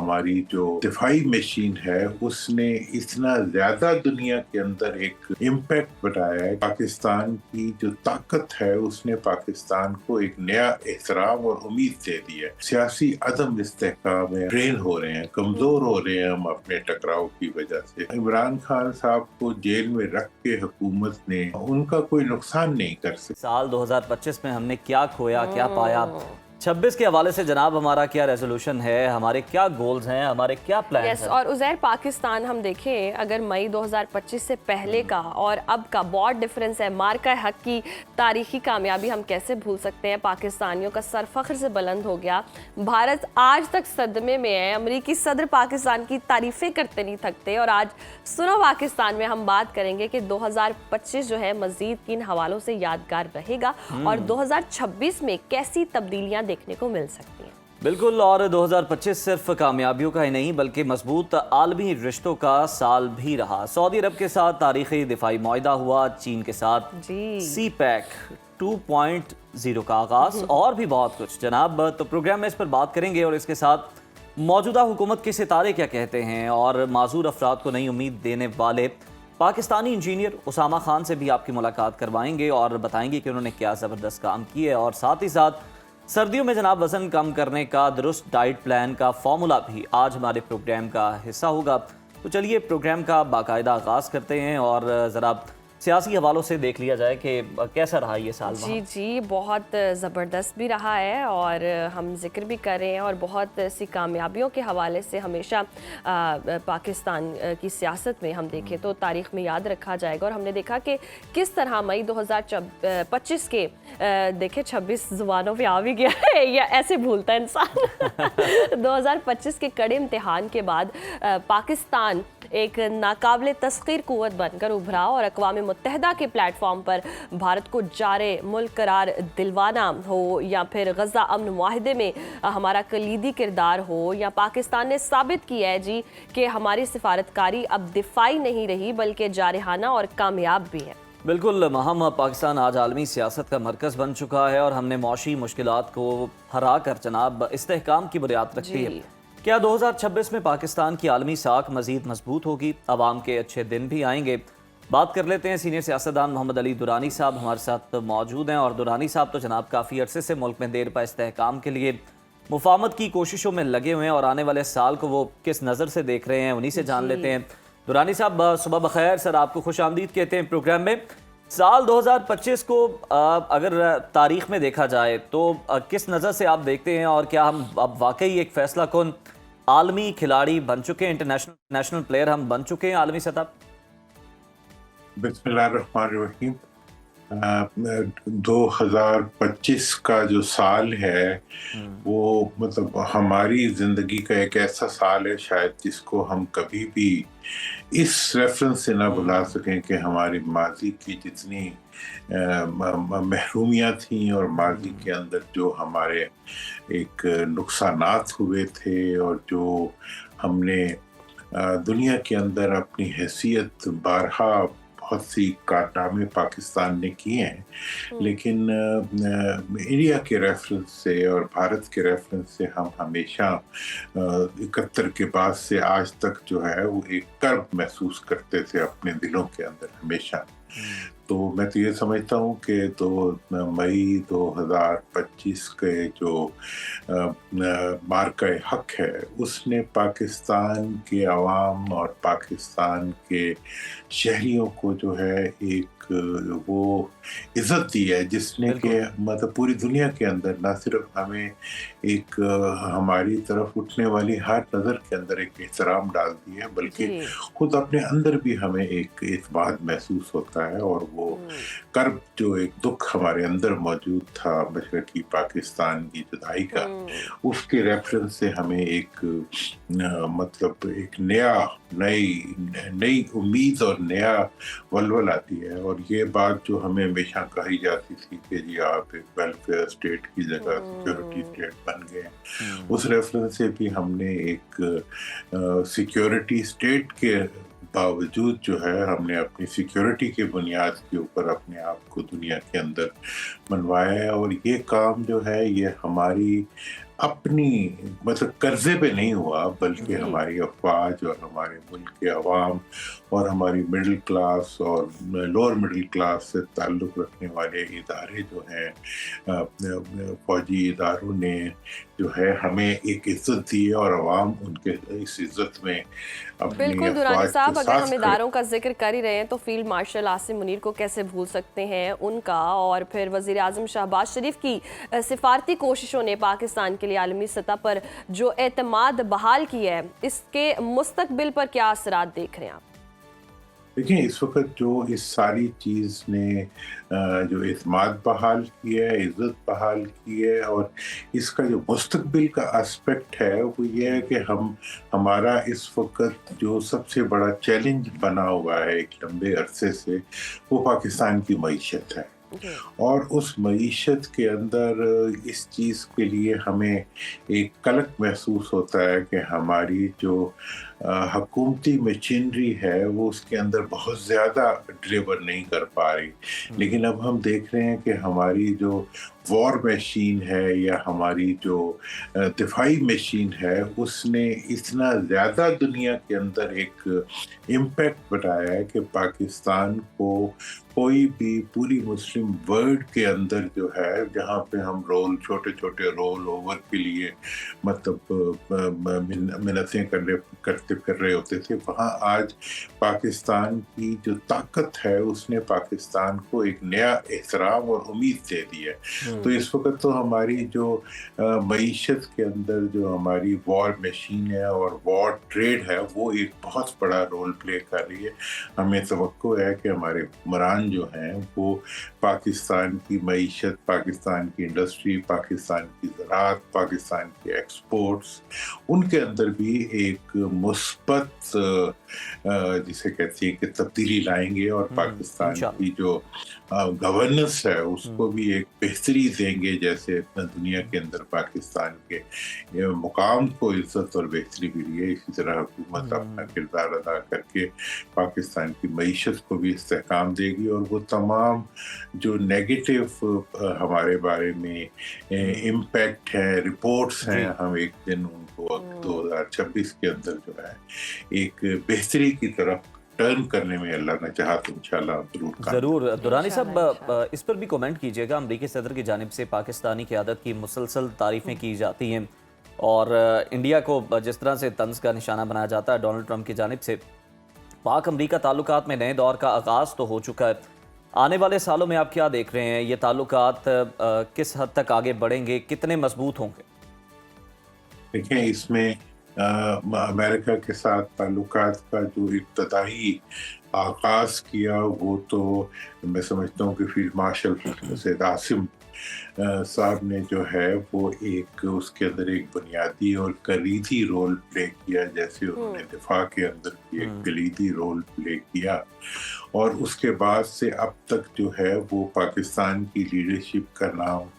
हमारी जो दिफाई मशीन है उसने इतना ज्यादा दुनिया के अंदर एक इम्पैक्ट बनाया है। पाकिस्तान की जो ताकत है उसने पाकिस्तान को एक नया एहतराम और उम्मीद दे दी है। सियासी अदम इस्तेहकाम में ड्रेन हो रहे हैं, कमजोर हो रहे हैं हम अपने टकराव की वजह से। इमरान खान साहब को जेल में रख के हुकूमत ने उनका कोई नुकसान नहीं कर सकी। साल 2025 में हमने क्या खोया, क्या पाया, 26 के हवाले से जनाब हमारा क्या रेजोल्यूशन है, हमारे क्या गोल्स हैं, हमारे क्या प्लान हैं? और उज़ैर, पाकिस्तान हम देखें अगर मई 2025 से पहले का और अब का बहुत डिफरेंस है। मार्का हक की तारीखी कामयाबी हम कैसे भूल सकते हैं। पाकिस्तानियों का सर फख्र से बुलंद हो गया। भारत आज तक सदमे में है। अमरीकी सदर पाकिस्तान की तारीफें करते नहीं थकते। और आज सुनो पाकिस्तान में हम बात करेंगे कि 2025 जो है मजीद किन हवालों से यादगार रहेगा और 2026 में कैसी तब्दीलियां देखने को मिल सकती हैं। बिल्कुल, और 2025 सिर्फ कामयाबियों का ही नहीं बल्कि मजबूत आलमी रिश्तों का साल भी रहा। सऊदी अरब के साथ तारीखी दिफाई मुआहिदा हुआ, चीन के साथ सी पैक 2.0 का आगाज और भी बहुत कुछ जनाब। तो प्रोग्राम में इस पर बात करेंगे और इसके साथ मौजूदा हुकूमत के सितारे क्या कहते हैं और माजूर अफराद को नई उम्मीद देने वाले पाकिस्तानी इंजीनियर उसामा खान से भी आपकी मुलाकात करवाएंगे और बताएंगे कि उन्होंने क्या ज़बरदस्त काम किए। और साथ ही साथ सर्दियों में जनाब वज़न कम करने का दुरुस्त डाइट प्लान का फॉर्मूला भी आज हमारे प्रोग्राम का हिस्सा होगा। तो चलिए प्रोग्राम का बाकायदा आगाज़ करते हैं और ज़रा सियासी हवालों से देख लिया जाए कि कैसा रहा ये साल। जी बहुत ज़बरदस्त भी रहा है और हम जिक्र भी कर रहे हैं और बहुत सी कामयाबियों के हवाले से हमेशा पाकिस्तान की सियासत में हम देखें तो तारीख़ में याद रखा जाएगा। और हमने देखा कि किस तरह मई 2025 के देखे 26 ज़ुबानों पे आ भी गया है या ऐसे भूलता है इंसान 2025 के कड़े इम्तिहान के बाद पाकिस्तान एक नाकाबिले तस्खीर कुव्वत बनकर उभरा और अक़वाम मुत्तहिदा के प्लेटफॉर्म पर भारत को जारे मुल्क करार दिलवाना हो या फिर गज़ा अमन मुआहिदे में हमारा कलीदी किरदार हो, या पाकिस्तान ने साबित किया है जी कि हमारी सिफारतकारी अब दिफाई नहीं रही बल्कि जारहाना और कामयाब भी है। बिल्कुल, महम पाकिस्तान आज आलमी सियासत का मरकज़ बन चुका है और हमने मौशी मुश्किलात को हरा कर जनाब इस्तेहकाम की बुनियाद रखी है। क्या 2026 में पाकिस्तान की आलमी साख मज़ीद मजबूत होगी? आवाम के अच्छे दिन भी आएंगे। बात कर लेते हैं। सीनियर सियासतदान मोहम्मद अली दुरानी साहब हमारे साथ मौजूद हैं और दुरानी साहब तो जनाब काफ़ी अरसे से मुल्क में देर पा इस्तेहकाम के लिए मुफाहमत की कोशिशों में लगे हुए हैं और आने वाले साल को वो किस नज़र से देख रहे हैं उन्हीं से जान लेते हैं। दुरानी साहब सुबह बखैर सर, आपको खुश आमदीद कहते हैं प्रोग्राम में। साल 2025 को अगर तारीख में देखा जाए तो किस नज़र से आप देखते हैं और क्या हम अब वाकई एक फैसला कौन आलमी खिलाड़ी बन चुके हैं, इंटरनेशनल प्लेयर हम बन चुके हैं आलमी सतह? बिस्मिल्लाहिर्रहमानिर्रहीम। 2025 का जो साल है वो मतलब हमारी ज़िंदगी का एक ऐसा साल है शायद जिसको हम कभी भी इस रेफरेंस से ना भुला सकें कि हमारी माजी की जितनी महरूमियाँ थीं और माजी के अंदर जो हमारे एक नुकसानात हुए थे और जो हमने दुनिया के अंदर अपनी हैसियत बारहा बहुत सी कारनामे पाकिस्तान ने किए हैं, लेकिन इंडिया के रेफरेंस से और भारत के रेफरेंस से हम हमेशा 71 के बाद से आज तक जो है वो एक कर्ब महसूस करते थे अपने दिलों के अंदर हमेशा। तो मैं तो ये समझता हूँ कि मई 2025 के जो मार्का हक है उसने पाकिस्तान के अवाम और पाकिस्तान के शहरियों को जो है एक वो इज़्ज़त दी है जिसने कि मतलब पूरी दुनिया के अंदर ना सिर्फ हमें एक हमारी तरफ उठने वाली हर नज़र के अंदर एक एहतराम डाल दी है, बल्कि खुद अपने अंदर भी हमें एक एतमाद महसूस होता है। और वो कर्ब जो एक दुख हमारे अंदर मौजूद था मशरकी पाकिस्तान की जुदाई का, उसके रेफरेंस से हमें एक मतलब एक नई उम्मीद और नया वलवल आती है। और ये बात जो हमें हमेशा कही जाती थी कि जी आप एक वेलफेयर स्टेट की जगह सिक्योरिटी स्टेट बन गए, उस रेफरेंस से भी हमने एक सिक्योरिटी स्टेट के बावजूद जो है हमने अपनी सिक्योरिटी की बुनियाद के ऊपर अपने आप को दुनिया के अंदर मनवाया है। और ये काम जो है ये हमारी अपनी मतलब कर्जे पे नहीं हुआ, बल्कि हमारी अफवाज और हमारे मुल्क के अवाम और हमारी मिडिल क्लास और लोअर मिडिल क्लास से ताल्लुक़ रखने वाले इदारे जो हैं, फौजी इदारों ने जो है हमें एक इज़्ज़त दी है, और अवाम उनके इस इज़्ज़त में अपनी बिल्कुल दुरानी अफवाज के साहब, अगर साथ हम खड़े। इदारों का जिक्र कर ही रहे हैं तो फील्ड मार्शल आसिम मुनीर को कैसे भूल सकते हैं, उनका और फिर वज़ीर आज़म शहबाज शरीफ की सिफारती कोशिशों ने पाकिस्तान के लिए आलमी सतह पर जो एतमाद बहाल किया है, इसके मुस्तकबिल पर क्या असरात देख रहे हैं आप? देखिए, इस वक़्त जो इस सारी चीज़ ने जो एतमाद बहाल किया है, इज़्ज़त बहाल की है, और इसका जो मुस्तकबिल का एस्पेक्ट है वो ये है कि हमारा इस वक़्त जो सबसे बड़ा चैलेंज बना हुआ है एक लंबे अरसे से, वो पाकिस्तान की मईशत है। और उस मईशत के अंदर इस चीज़ के लिए हमें एक कलक महसूस होता है कि हमारी जो हुकूमती मशीनरी है वो उसके अंदर बहुत ज़्यादा डिलीवर नहीं कर पा रही। लेकिन अब हम देख रहे हैं कि हमारी जो वॉर मशीन है या हमारी जो दिफाई मशीन है, उसने इतना ज़्यादा दुनिया के अंदर एक इम्पैक्ट बनाया है कि पाकिस्तान को कोई भी पूरी मुस्लिम वर्ल्ड के अंदर जो है, जहाँ पे हम छोटे-छोटे रोल ओवर के लिए मतलब मिन्नतें कर रहे होते थे, वहाँ आज पाकिस्तान की जो ताकत है उसने पाकिस्तान को एक नया एहतराम और उम्मीद दे दी है। तो इस वक़्त तो हमारी जो मईशत के अंदर जो हमारी वॉर मशीन है और वॉर ट्रेड है, वो एक बहुत बड़ा रोल प्ले कर रही है। हमें तवक्को है कि हमारे हुक्मरान जो हैं वो पाकिस्तान की मईशत, पाकिस्तान की इंडस्ट्री, पाकिस्तान की ज़राअत, पाकिस्तान के एक्सपोर्ट्स, उनके अंदर भी एक मुस्बत जिसे कहती है कि तब्दीली लाएंगे, और पाकिस्तान की जो गवर्नेंस है उसको भी एक बेहतरी देंगे, जैसे दुनिया के अंदर पाकिस्तान के मुकाम को इज्जत और बेहतरी मिली है, इसी तरह हुकूमत अपना किरदार अदा करके पाकिस्तान की मईशत को भी इस्तेहकाम देगी, और वो तमाम जो नेगेटिव हमारे बारे में इम्पैक्ट है, रिपोर्ट्स हैं, हम एक दिन उनको 2026 के अंदर जो है एक बेहतरी की तरफ टर्न करने में अल्लाह ने चाहा तो इंशाल्लाह ज़रूर। दुरानी साहब, इस पर भी कमेंट कीजिएगा। अमरीकी सदर की जानिब से पाकिस्तानी क़यादत की मुसलसल तारीफ़ें की जाती हैं, और इंडिया को जिस तरह से तंज़ का निशाना बनाया जाता है डोनाल्ड ट्रंप की जानिब से, पाक अमरीका ताल्लुकात में नए दौर का आगाज़ तो हो चुका है। आने वाले सालों में आप क्या देख रहे हैं, ये ताल्लुकात किस हद तक आगे बढ़ेंगे, कितने मजबूत होंगे? देखिए, इसमें अमेरिका के साथ ताल्लुकात का जो इब्तदाई आगाज़ किया वो तो मैं समझता हूँ कि फील्ड मार्शल सैयद आसिम साहब ने जो है वो एक उसके अंदर एक बुनियादी और कलीदी रोल प्ले किया, जैसे उन्होंने दिफा के अंदर भी एक कलीदी रोल प्ले किया, और उसके बाद से अब तक जो है वो पाकिस्तान की लीडरशिप का नाम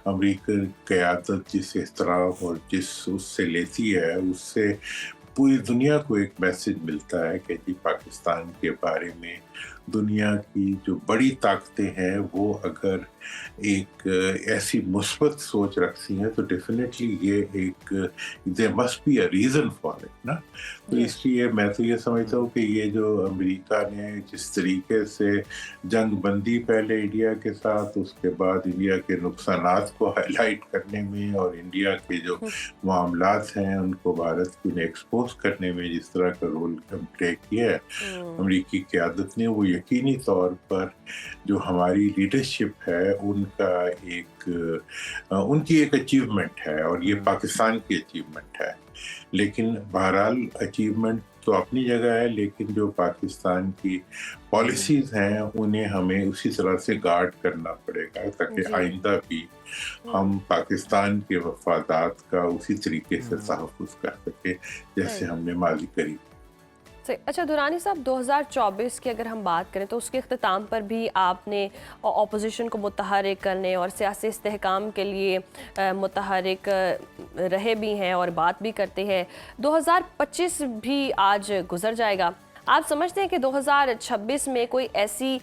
अमेरिकन क़यादत जिस एहतराम और जिस उससे लेती है, उससे पूरी दुनिया को एक मैसेज मिलता है कि जी पाकिस्तान के बारे में दुनिया की जो बड़ी ताकतें हैं वो अगर एक ऐसी मुस्बत सोच रखती हैं तो डेफिनेटली ये एक there must be a reason for it ना। तो इसलिए मैं तो ये समझता हूँ कि ये जो अमेरिका ने जिस तरीके से जंग बंदी पहले इंडिया के साथ, उसके बाद इंडिया के नुकसानात को हाईलाइट करने में और इंडिया के जो मामलात हैं उनको भारत को एक्सपोज करने में जिस तरह का रोल प्ले किया है अमेरिकी क़यादत ने, वो यकीनी तौर पर जो हमारी लीडरशिप है उनका उनकी एक अचीवमेंट है, और ये पाकिस्तान की अचीवमेंट है। लेकिन बहरहाल अचीवमेंट तो अपनी जगह है, लेकिन जो पाकिस्तान की पॉलिसीज़ हैं उन्हें हमें उसी तरह से गार्ड करना पड़ेगा ताकि आइंदा भी हम पाकिस्तान के मफादात का उसी तरीके से तहफ़्फ़ुज़ कर सकें जैसे हमने माज़ी करी। अच्छा दुरानी साहब, 2024 की अगर हम बात करें तो उसके अख्ताम पर भी आपने अपोजिशन को मुतहरिक करने और सियासी इस्तेहकाम के लिए मुतहरिक रहे भी हैं और बात भी करते हैं। 2025 भी आज गुजर जाएगा, آپ سمجھتے ہیں کہ 2026 میں کوئی ایسی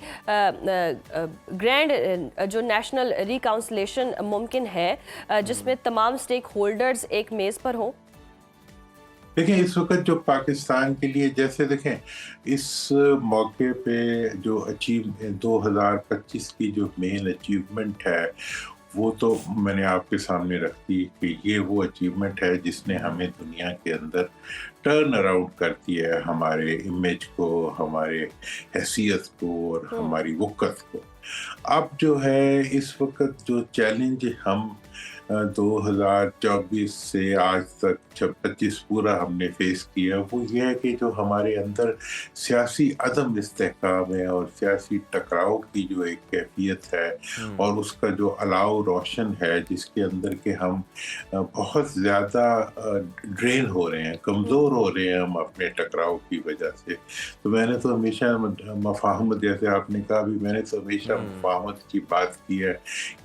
گرینڈ جو نیشنل ریکاؤنسلیشن ممکن ہے جس میں تمام سٹیک ہولڈرز ایک میز پر ہوں؟ دیکھیں اس وقت جو پاکستان کے لیے، جیسے دیکھیں اس موقع پہ جو 2025 کی جو مین اچیومنٹ ہے وہ تو میں نے آپ کے سامنے رکھ دی کہ یہ وہ اچیومنٹ ہے جس نے ہمیں دنیا کے اندر ٹرن اراؤنڈ کر دیا ہے، ہمارے امیج کو، ہمارے حیثیت کو اور ہماری وقت کو۔ اب جو ہے اس وقت جو چیلنج ہم 2024 سے آج تک 25 پورا ہم نے فیس کیا، وہ یہ ہے کہ جو ہمارے اندر سیاسی عدم استحکام ہے اور سیاسی ٹکراؤ کی جو ایک کیفیت ہے اور اس کا جو علاؤ روشن ہے جس کے اندر کہ ہم بہت زیادہ ڈرین ہو رہے ہیں، کمزور ہو رہے ہیں ہم اپنے ٹکراؤ کی وجہ سے۔ تو میں نے تو ہمیشہ مفاہمت، جیسے آپ نے کہا بھی، میں نے تو ہمیشہ مفاہمت کی بات کی ہے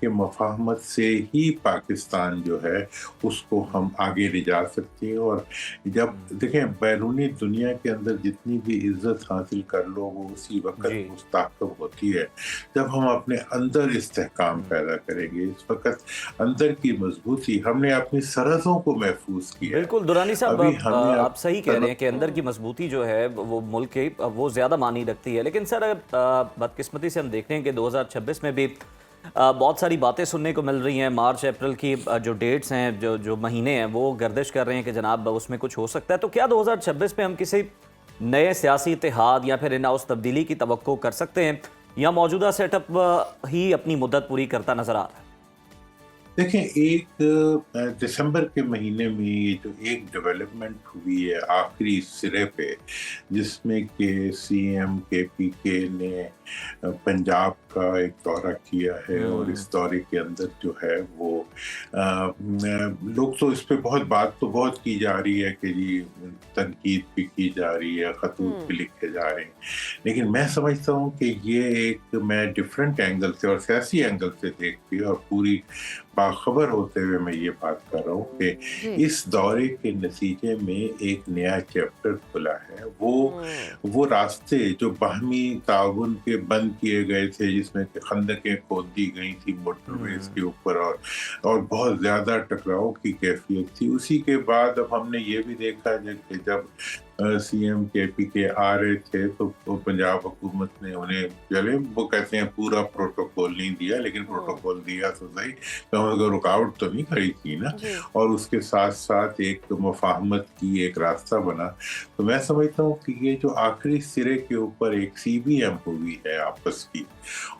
کہ مفاہمت سے ہی پاکستان جو ہے اس کو ہم آگے لے جا سکتے ہیں۔ اور جب دیکھیں بیرونی دنیا کے اندر جتنی بھی عزت حاصل کر لو وہ اسی وقت مستحکم ہوتی ہے جب ہم اپنے اندر استحکام پیدا کریں گے۔ اس وقت اندر کی مضبوطی، ہم نے اپنی سرحدوں کو محفوظ کیا۔ بالکل درانی صاحب، آپ صحیح کہہ رہے ہیں کہ اندر کی مضبوطی جو ہے وہ ملک کی وہ زیادہ معنی رکھتی ہے، لیکن سر بدقسمتی سے ہم دیکھتے ہیں کہ 2026 میں بھی بہت ساری باتیں سننے کو مل رہی ہیں۔ مارچ اپریل کی جو ڈیٹس ہیں، جو مہینے ہیں، وہ گردش کر رہے ہیں کہ جناب اس میں کچھ ہو سکتا ہے۔ تو کیا 2026 میں ہم کسی نئے سیاسی اتحاد یا پھر ان ہاؤس تبدیلی کی توقع کر سکتے ہیں، یا موجودہ سیٹ اپ ہی اپنی مدت پوری کرتا نظر آ رہا ہے؟ دیکھیں ایک دسمبر کے مہینے میں یہ جو ایک ڈیولپمنٹ ہوئی ہے آخری سرے پہ، جس میں کہ سی ایم KPK نے پنجاب کا ایک دورہ کیا ہے، اور اس دورے کے اندر جو ہے وہ لوگ تو اس پہ بات تو بہت کی جا رہی ہے کہ جی تنقید بھی کی جا رہی ہے، خطوط بھی لکھے جا رہے ہیں، لیکن میں سمجھتا ہوں کہ یہ ایک میں ڈفرینٹ اینگل سے اور سیاسی اینگل سے دیکھتی ہوں، اور پوری باخبر ہوتے ہوئے میں یہ بات کر رہا ہوں کہ اس دورے کے نتیجے میں ایک نیا چیپٹر کھلا ہے۔ وہ راستے جو باہمی تعاون کے بند کیے گئے تھے، جس میں کہ خندقیں کھود دی گئی تھی موٹر ویز کے اوپر، اور بہت زیادہ ٹکراؤ کی کیفیت تھی، اسی کے بعد اب ہم نے یہ بھی دیکھا کہ جب سی ایم KPK آ رہے تھے تو پنجاب حکومت نے انہیں، چلے وہ کہتے ہیں پورا پروٹوکول نہیں دیا، لیکن پروٹوکول دیا تو صحیح، کم از کم رکاوٹ تو نہیں کھڑی کی نا، اور اس کے ساتھ ساتھ ایک مفاہمت کی ایک راستہ بنا۔ تو میں سمجھتا ہوں کہ یہ جو آخری سرے کے اوپر ایک CBM ہوئی ہے آپس کی،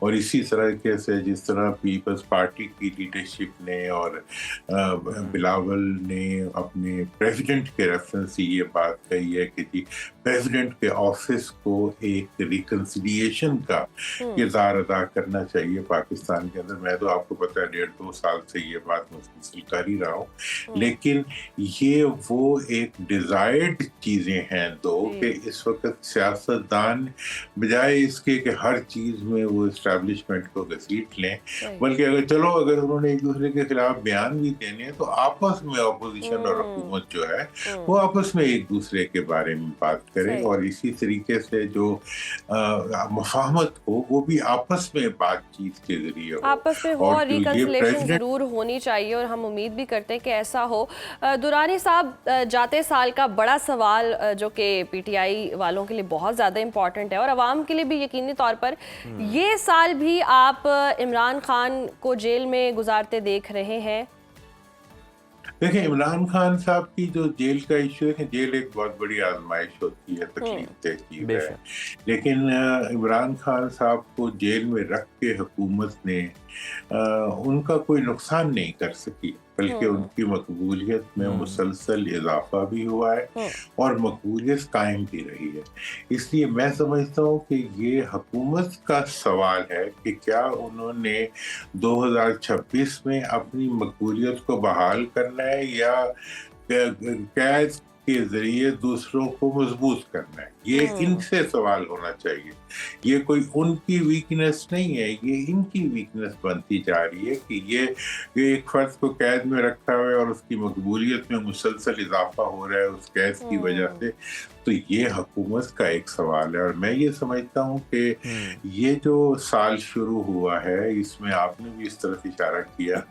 اور اسی طرح سے جس طرح پیپلز پارٹی کی لیڈرشپ نے اور بلاول نے اپنے پریزیڈنٹ کے ریفرنس سے یہ بات کہی ہے کہ جی پریزیڈنٹ کے آفس کو ایک ریکنسیلیشن کا کردار ادا کرنا چاہیے پاکستان کے اندر۔ میں تو آپ کو پتہ ہے 1.5-2 سال سے یہ بات مسلسل کر ہی رہا ہوں، لیکن یہ وہ ایک ڈیزائرڈ چیزیں ہیں دو کہ اس وقت سیاستدان بجائے اس کے کہ ہر چیز میں وہ اسٹیبلشمنٹ کو گھسیٹ لیں، بلکہ اگر انہوں نے ایک دوسرے کے خلاف بیان بھی دینے ہیں تو آپس میں اپوزیشن اور حکومت جو ہے وہ آپس میں ایک دوسرے کے بارے میں بات کرے، اور اسی طریقے سے جو مفاہمت ہو وہ بھی آپس میں بات چیت کے ذریعے ہو، آپس میں ہو، اور ریکنسلیشن ضرور ہونی چاہیے، اور ہم امید بھی کرتے ہیں کہ ایسا ہو۔ درانی صاحب، جاتے سال کا بڑا سوال جو کہ PTI والوں کے لیے بہت زیادہ امپورٹنٹ ہے اور عوام کے لیے بھی یقینی طور پر، یہ سال بھی آپ عمران خان کو جیل میں گزارتے دیکھ رہے ہیں؟ دیکھیں عمران خان صاحب کی جو جیل کا ایشو ہے، جیل ایک بہت بڑی آزمائش ہوتی ہے، تکلیف دہ چیز ہے، لیکن عمران خان صاحب کو جیل میں رکھ کے حکومت نے ان کا کوئی نقصان نہیں کر سکی، بلکہ ان کی مقبولیت میں مسلسل اضافہ بھی ہوا ہے اور مقبولیت قائم بھی رہی ہے۔ اس لیے میں سمجھتا ہوں کہ یہ حکومت کا سوال ہے کہ کیا انہوں نے 2026 میں اپنی مقبولیت کو بحال کرنا ہے، یا के ज़रिए दूसरों को मजबूत करना है। ये इनसे सवाल होना चाहिए। ये कोई उनकी वीकनेस नहीं है, ये इनकी वीकनेस बनती जा रही है कि ये एक फ़र्द को कैद में रखा हुआ है और उसकी मकबूलियत में मुसलसल इज़ाफ़ा हो रहा है उस कैद की वजह से। तो ये हुकूमत का एक सवाल है और मैं ये समझता हूँ कि ये जो साल शुरू हुआ है, इसमें आपने भी इस तरफ इशारा किया,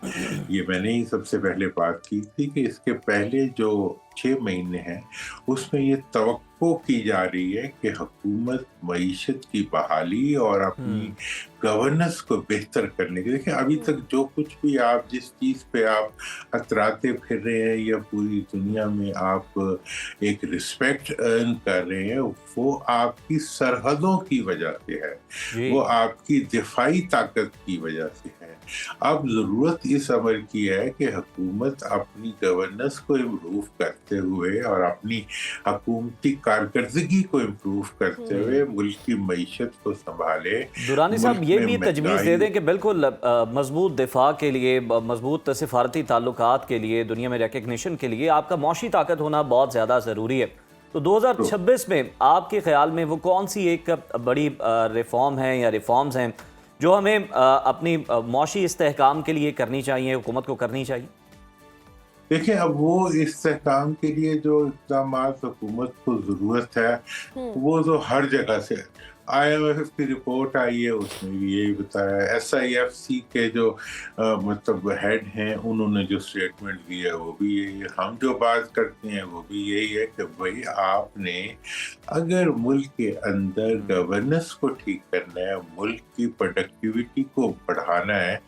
ये मैंने ही सबसे पहले बात की थी कि इसके पहले जो 6 महीने हैं, उसमें ये तवक्को की जा रही है कि हुकूमत मईशत की बहाली और अपनी गवर्नेंस को बेहतर करने के, देखिए अभी तक जो कुछ भी आप जिस चीज़ पे आप अतराते फिर रहे हैं या पूरी दुनिया में आप एक रिस्पेक्ट अर्न कर रहे हैं, वो आपकी सरहदों की वजह से है, वो आपकी दिफाई ताकत की वजह से है। अब ज़रूरत इस अमर की है कि हुकूमत अपनी गवर्नेंस को इम्प्रूव करते हुए और अपनी हुकूमती कारकर्दगी को इम्प्रूव करते हुए मुल्क की मईशत को संभाले। दुरानी साहब ये भी तजवीज़ दे दें कि बिल्कुल मजबूत दिफा के लिए, मजबूत सिफारती ताल्लुकात के लिए, दुनिया में रिकग्निशन के लिए आपका मौशी ताकत होना बहुत ज़्यादा ज़रूरी है। तो 2026 में आपके ख्याल में वो कौन सी एक बड़ी रिफॉर्म है या रिफॉर्म्स हैं जो हमें अपनी मौशी इस्तेहकाम के लिए करनी चाहिए, हुकूमत को करनी चाहिए? देखिए, अब वो इस्तेहकाम के लिए जो इक़दामात हुकूमत को ज़रूरत है, वो तो हर जगह से IMF की रिपोर्ट आई है, उसमें भी यही बताया। SIFC के जो मतलब हेड हैं, उन्होंने जो स्टेटमेंट दी है वो भी यही है। हम जो बात करते हैं वो भी यही है कि भाई आपने अगर मुल्क के अंदर गवर्नेंस को ठीक करना है, मुल्क की प्रोडक्टिविटी को बढ़ाना है,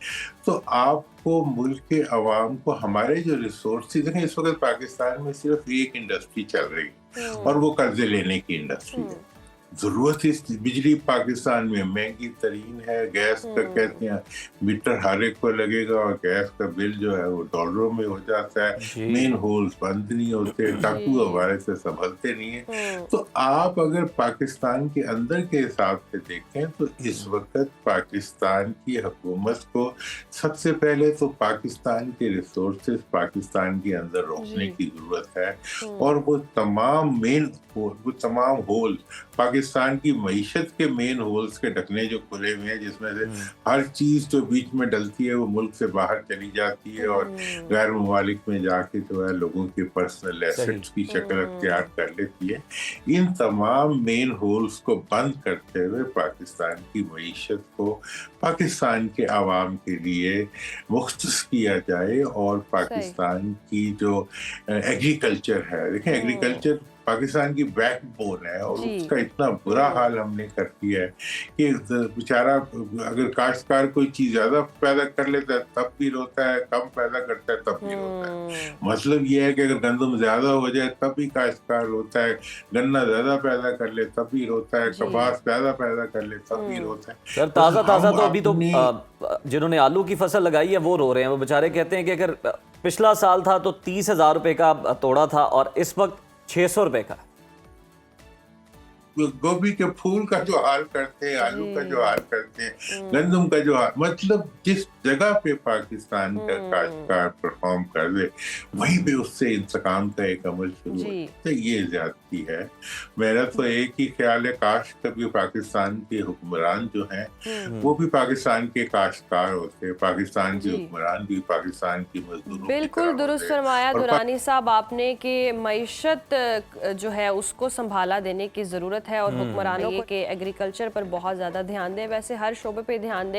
तो आपको मुल्क के अवाम को हमारे जो रिसोर्सेज, देखें इस वक्त पाकिस्तान में सिर्फ एक इंडस्ट्री चल रही है और वो कर्जे लेने की इंडस्ट्री है। ज़रूरत इस बिजली पाकिस्तान में महंगी तरीन है, गैस का कहते हैं मीटर हर एक को लगेगा और गैस का बिल जो है वो डॉलरों में हो जाता है, मेन होल्स बंद नहीं होते, टाकू हमारे से संभलते नहीं है। तो आप अगर पाकिस्तान के अंदर के हिसाब से देखें तो इस वक्त पाकिस्तान की हुकूमत को सबसे पहले तो पाकिस्तान के रिसोर्सेज पाकिस्तान के अंदर रोकने की ज़रूरत है और वो तमाम होल पाकिस्तान की मईशत के मेन होल्स के ढकने जो खुले हुए हैं, जिसमें से हर चीज़ जो बीच में डलती है वो मुल्क से बाहर चली जाती है और गैर ममालिक में जाके जो है लोगों के पर्सनल एसेट्स की शक्ल अख्तियार कर लेती है। इन तमाम मेन होल्स को बंद करते हुए पाकिस्तान की मईशत को पाकिस्तान के आवाम के लिए मुख्तस किया जाए और पाकिस्तान की जो एग्रीकल्चर है, देखें एग्रीकल्चर पाकिस्तान की बैकबोन है और उसका इतना बुरा हाल हमने कर दिया है कि बेचारा अगर काश्तकार कोई चीज़ ज़्यादा पैदा कर लेता है तब भी रोता है, कम पैदा करता है तब भी रोता है। मतलब ये है कि अगर गंदम ज़्यादा हो जाए तब भी काश्तकार रोता है, गन्ना ज़्यादा पैदा कर ले तब भी रोता है, कपास ज़्यादा पैदा कर ले तब भी रोता है। सर ताज़ा तो अभी तो जिन्होंने आलू की फसल लगाई है वो रो रहे हैं। वो बेचारे कहते हैं कि अगर पिछला साल था तो 30,000 रुपये का तोड़ा था और इस वक्त 600 रुपये का। गोभी के फूल का जो हाल करते हैं, आलू का जो हाल करते हैं, गंदम का जो हाल, मतलब जिस जगह पे पाकिस्तान का काश्तकार परफॉर्म कर दे वहीं पे उससे इंतकाम का एक अमल शुरू होता है। ये ज्यादती है। मेरा तो एक ही ख्याल है, काश कभी पाकिस्तान के हुक्मरान जो हैं वो भी पाकिस्तान के काश्तकार होते, पाकिस्तान के हुक्मरान भी पाकिस्तान की मजदूरों। बिल्कुल दुरुस्त फरमाया दुरानी साहब आपने कि मईशत जो है उसको संभाला देने की ज़रूरत है और हुक्मरानों के एग्रीकल्चर पर बहुत ज़्यादा ध्यान दें। वैसे हर शोबे पे ध्यान दें,